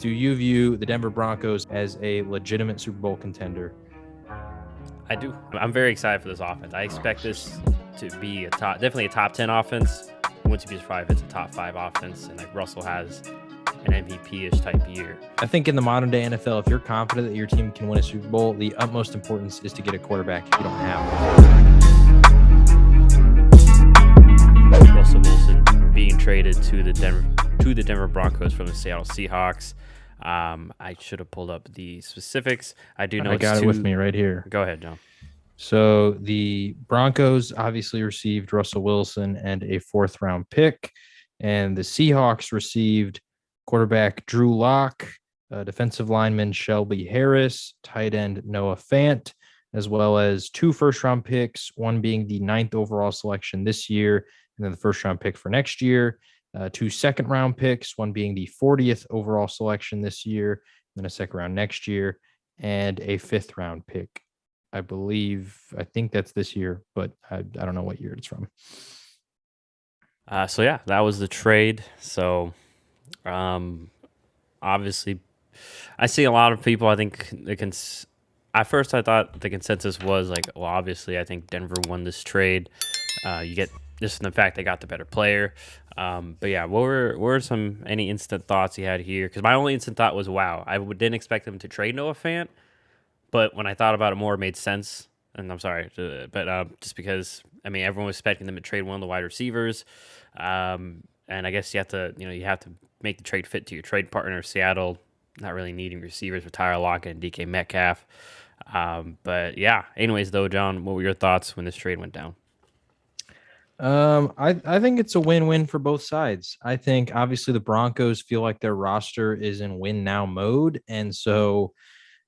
do you view the Denver Broncos as a legitimate Super Bowl contender? I do. I'm very excited for this offense. I expect this to be definitely a top 10 offense. I wouldn't be surprised if it's a top 5 offense, and like Russell has an MVP-ish type year. I think in the modern day NFL, if you're confident that your team can win a Super Bowl, the utmost importance is to get a quarterback if you don't have one. Russell Wilson being traded to the Denver Broncos from the Seattle Seahawks. I should have pulled up the specifics. I do know I got it with me right here. Go ahead, John. So the Broncos obviously received Russell Wilson and a 4th-round pick, and the Seahawks received quarterback Drew Lock, defensive lineman Shelby Harris, tight end Noah Fant, as well as 2 first-round picks, one being the 9th overall selection this year, and then the first-round pick for next year. 2 second-round picks, one being the 40th overall selection this year, and then a second round next year, and a 5th-round pick. I think that's this year, but I don't know what year it's from. So yeah, that was the trade. So obviously, I see a lot of people. I think at first I thought the consensus was like, well, obviously I think Denver won this trade. You get just in the fact they got the better player. But yeah, what were any instant thoughts you had here? Because my only instant thought was, wow, I didn't expect them to trade Noah Fant, but when I thought about it more, it made sense. And I'm sorry, but just because everyone was expecting them to trade one of the wide receivers, and I guess you have to make the trade fit to your trade partner. Seattle not really needing receivers with Tyler Lockett and DK Metcalf. But yeah, anyways, though, John, what were your thoughts when this trade went down? I think it's a win-win for both sides. I think obviously the Broncos feel like their roster is in win now mode. And so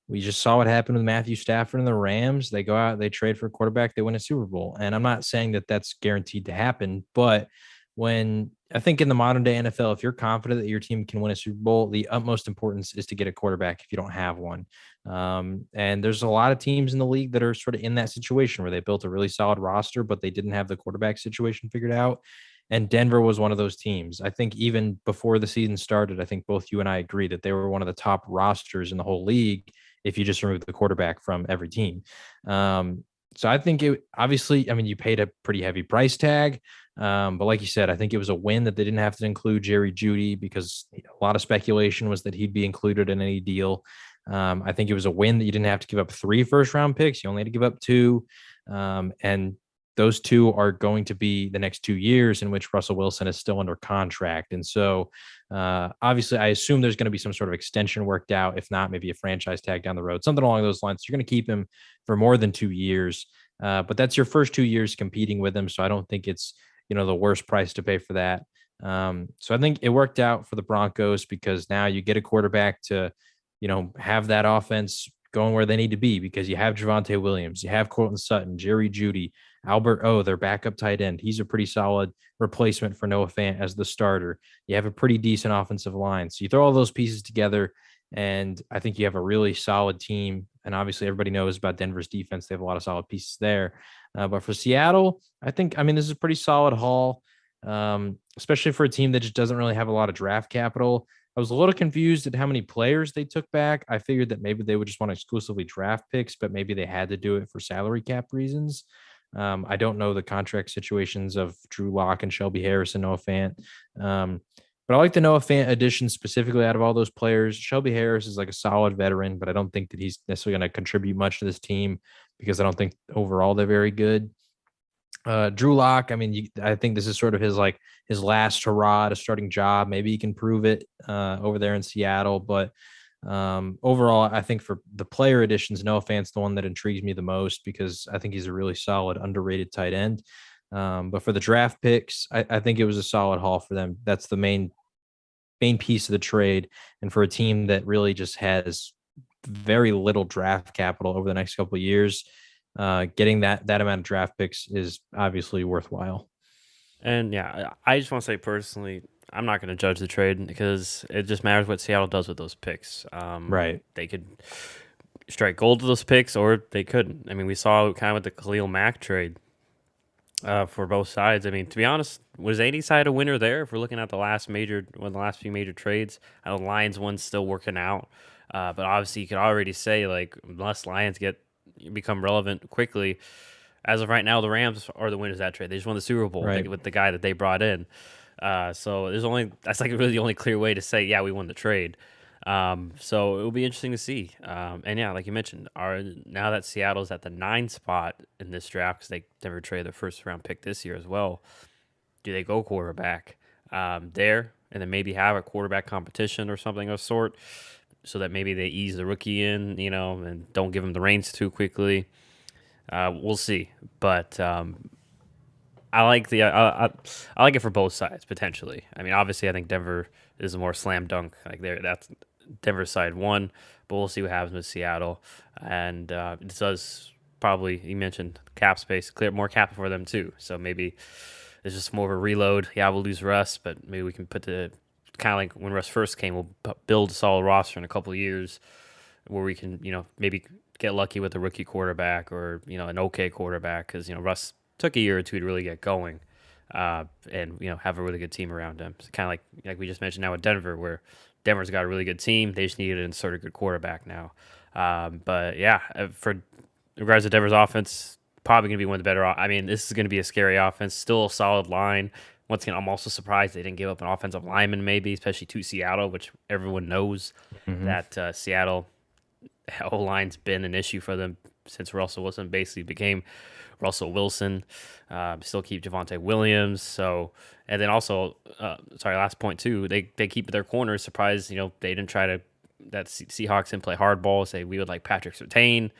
we just saw what happened with Matthew Stafford and the Rams. They go out, they trade for a quarterback, they win a Super Bowl. And I'm not saying that that's guaranteed to happen, but when I think in the modern day NFL, if you're confident that your team can win a Super Bowl, the utmost importance is to get a quarterback if you don't have one. And there's a lot of teams in the league that are sort of in that situation where they built a really solid roster, but they didn't have the quarterback situation figured out. And Denver was one of those teams. I think even before the season started, I think both you and I agree that they were one of the top rosters in the whole league if you just remove the quarterback from every team. So I think it obviously, you paid a pretty heavy price tag. But like you said, I think it was a win that they didn't have to include Jerry Jeudy because a lot of speculation was that he'd be included in any deal. I think it was a win that you didn't have to give up 3 first-round picks. You only had to give up 2. And those 2 are going to be the next 2 years in which Russell Wilson is still under contract. And so obviously I assume there's going to be some sort of extension worked out. If not, maybe a franchise tag down the road, something along those lines. You're going to keep him for more than 2 years. But that's your first 2 years competing with him. So I don't think it's, the worst price to pay for that. So I think it worked out for the Broncos because now you get a quarterback to, have that offense going where they need to be because you have Javonte Williams, you have Courtland Sutton, Jerry Jeudy, Albert O, their backup tight end. He's a pretty solid replacement for Noah Fant as the starter. You have a pretty decent offensive line. So you throw all those pieces together, and I think you have a really solid team. And obviously everybody knows about Denver's defense. They have a lot of solid pieces there. But for Seattle, I think, this is a pretty solid haul, especially for a team that just doesn't really have a lot of draft capital. I was a little confused at how many players they took back. I figured that maybe they would just want exclusively draft picks, but maybe they had to do it for salary cap reasons. I don't know the contract situations of Drew Lock and Shelby Harris and Noah Fant. But I like the Noah Fant addition specifically out of all those players. Shelby Harris is like a solid veteran, but I don't think that he's necessarily going to contribute much to this team because I don't think overall they're very good. Drew Lock, I think this is sort of his last hurrah at a starting job. Maybe he can prove it over there in Seattle. But overall, I think for the player additions, Noah Fant's the one that intrigues me the most because I think he's a really solid, underrated tight end. But for the draft picks, I think it was a solid haul for them. That's the main piece of the trade. And for a team that really just has very little draft capital over the next couple of years, getting that amount of draft picks is obviously worthwhile. And yeah, I just want to say personally, I'm not going to judge the trade because it just matters what Seattle does with those picks. Right. They could strike gold with those picks or they couldn't. We saw kind of with the Khalil Mack trade. For both sides. I mean, to be honest, was any side a winner there? If we're looking at the last major, one of the last few major trades, I know the Lions one's still working out, but obviously you could already say like unless Lions become relevant quickly, as of right now, the Rams are the winners of that trade. They just won the Super Bowl Right. with the guy that they brought in. So that's like really the only clear way to say yeah we won the trade. So it will be interesting to see. And yeah, like you mentioned, now that Seattle's at the 9 spot in this draft because they never traded their first round pick this year as well. Do they go quarterback there and then maybe have a quarterback competition or something of sort, so that maybe they ease the rookie in, and don't give him the reins too quickly. We'll see, but I like I like it for both sides potentially. I mean, obviously, I think Denver is a more slam dunk. Like that's Denver's side one, but we'll see what happens with Seattle. And it does probably, you mentioned cap space, clear more cap for them too. So maybe it's just more of a reload. Yeah, we'll lose Russ, but maybe we can put the kind of like when Russ first came, we'll build a solid roster in a couple of years where we can, maybe get lucky with a rookie quarterback or, an okay quarterback because, Russ took a year or two to really get going and, have a really good team around him. So kind of like we just mentioned now with Denver, where Denver's got a really good team. They just needed to insert a good quarterback now. But yeah, for in regards to Denver's offense, probably going to be one of the better. I mean, this is going to be a scary offense, still a solid line. Once again, I'm also surprised they didn't give up an offensive lineman, maybe, especially to Seattle, which everyone knows that Seattle O-line's been an issue for them since Russell Wilson basically became Russell Wilson. Still keep Javonte Williams. So, and then also, last point too, they keep their corners. Surprised, they didn't try to, that Seahawks didn't play hardball. Say we would like Patrick Surtain,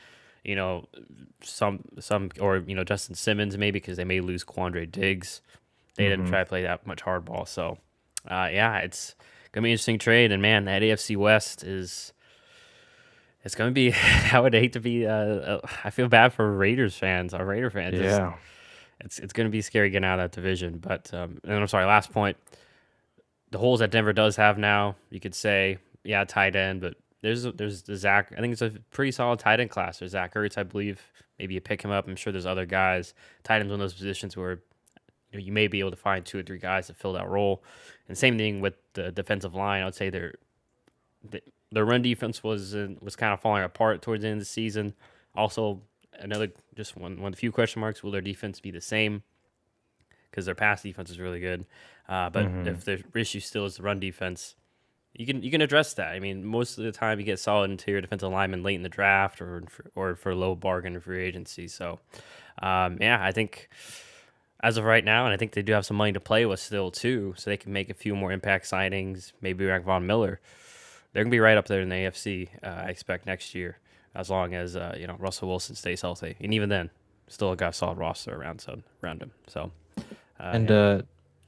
some or Justin Simmons maybe because they may lose Quandre Diggs. They didn't try to play that much hardball. So, yeah, it's gonna be an interesting trade. And man, that AFC West is. It's going to be, I would hate to be, I feel bad for Raiders fans, our Raider fans. Yeah. It's going to be scary getting out of that division. But, and I'm sorry, last point. The holes that Denver does have now, you could say, yeah, tight end, but there's the Zach, I think it's a pretty solid tight end class. There's Zach Ertz, I believe. Maybe you pick him up. I'm sure there's other guys. Tight end's one of those positions where you may be able to find 2 or 3 guys to fill that role. And same thing with the defensive line. I would say the run defense was kind of falling apart towards the end of the season. Also, just one of the few question marks: will their defense be the same? Because their pass defense is really good, but if the issue still is the run defense, you can address that. I mean, most of the time you get solid interior defensive linemen late in the draft or for a low bargain in free agency. So, yeah, I think as of right now, and I think they do have some money to play with still too, so they can make a few more impact signings. Maybe like Von Miller. They're going to be right up there in the AFC, I expect, next year, as long as Russell Wilson stays healthy. And even then, still got a solid roster around him. So, I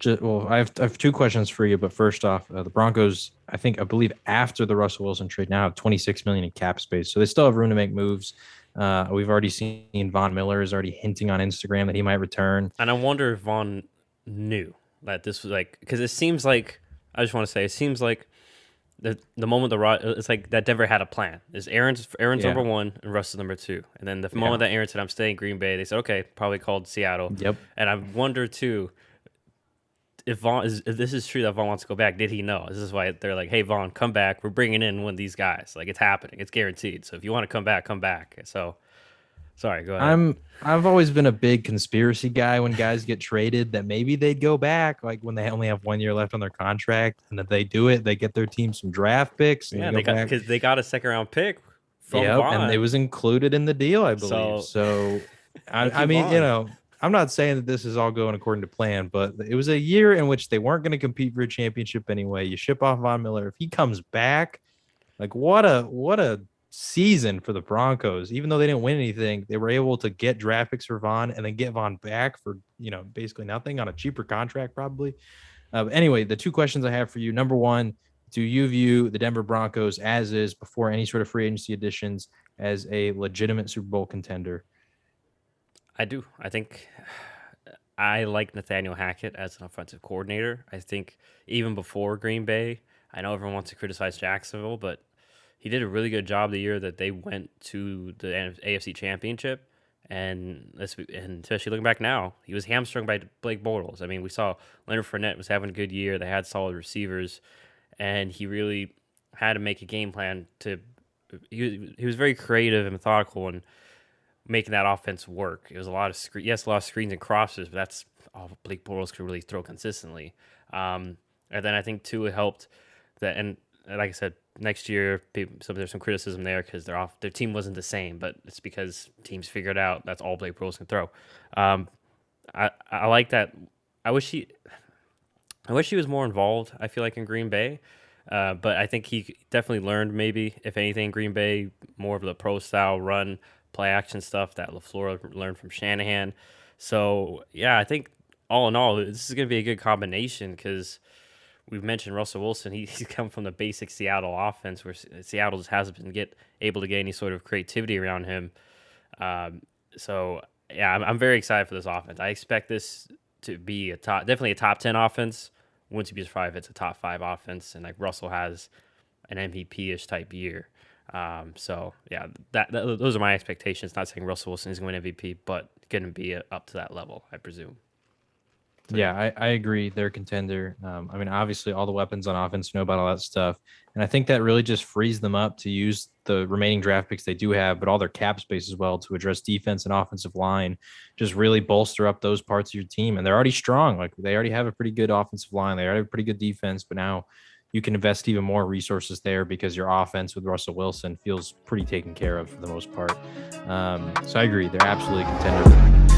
have 2 questions for you. But first off, the Broncos, I believe after the Russell Wilson trade now have $26 million in cap space. So they still have room to make moves. We've already seen Von Miller is already hinting on Instagram that he might return. And I wonder if Von knew that this was because it seems like, I just want to say, it seems like the moment it's like that Denver had a plan. Is Aaron's number 1 and Russ is number 2, and then the moment that Aaron said I'm staying in Green Bay, they said okay, probably called Seattle. Yep. And I wonder too if this is true that Vaughn wants to go back. Did he know? This is why they're like, hey Vaughn, come back. We're bringing in one of these guys. Like it's happening. It's guaranteed. So if you want to come back, come back. So. Sorry, go ahead. I've always been a big conspiracy guy when guys get traded that maybe they'd go back, like when they only have 1 year left on their contract, and that they do it, they get their team some draft picks. Yeah, because they got a second round pick from Vaughn. And it was included in the deal, I believe. So I mean, I'm not saying that this is all going according to plan, but it was a year in which they weren't going to compete for a championship anyway. You ship off Von Miller. If he comes back, like what a season for the Broncos. Even though they didn't win anything, they were able to get draft picks for Von and then get Von back for basically nothing on a cheaper contract probably. Anyway, the 2 questions I have for you: number 1, do you view the Denver Broncos as is before any sort of free agency additions as a legitimate Super Bowl contender? I do. I think I like Nathaniel Hackett as an offensive coordinator. I think even before Green Bay, I know everyone wants to criticize Jacksonville, but he did a really good job the year that they went to the AFC Championship, And especially looking back now, he was hamstrung by Blake Bortles. I mean, we saw Leonard Fournette was having a good year. They had solid receivers, and he really had to make a game plan to. He was very creative and methodical in making that offense work. It was a lot of a lot of screens and crosses, but that's all Blake Bortles could really throw consistently. And then I think too it helped that, and like I said, next year there's some criticism there because their team wasn't the same, but it's because teams figured out that's all Blake Bortles can throw. I like that. I wish he was more involved. I feel like in Green Bay. But I think he definitely learned, maybe, if anything, Green Bay, more of the pro style run, play action stuff that LaFleur learned from Shanahan. So, yeah, I think all in all, this is going to be a good combination because we've mentioned Russell Wilson. He's come from the basic Seattle offense where Seattle just hasn't been able to get any sort of creativity around him. So, yeah, I'm very excited for this offense. I expect this to be definitely a top 10 offense. Wouldn't be surprised if it's a top 5 offense, and like Russell has an MVP-ish type year. So yeah, those are my expectations. Not saying Russell Wilson is going to win MVP, but going to be up to that level, I presume. So, yeah, I agree. They're a contender. I mean, obviously, all the weapons on offense, know about all that stuff. And I think that really just frees them up to use the remaining draft picks they do have, but all their cap space as well to address defense and offensive line, just really bolster up those parts of your team. And they're already strong. Like, they already have a pretty good offensive line. They already have a pretty good defense, but now you can invest even more resources there because your offense with Russell Wilson feels pretty taken care of for the most part. So I agree. They're absolutely a contender.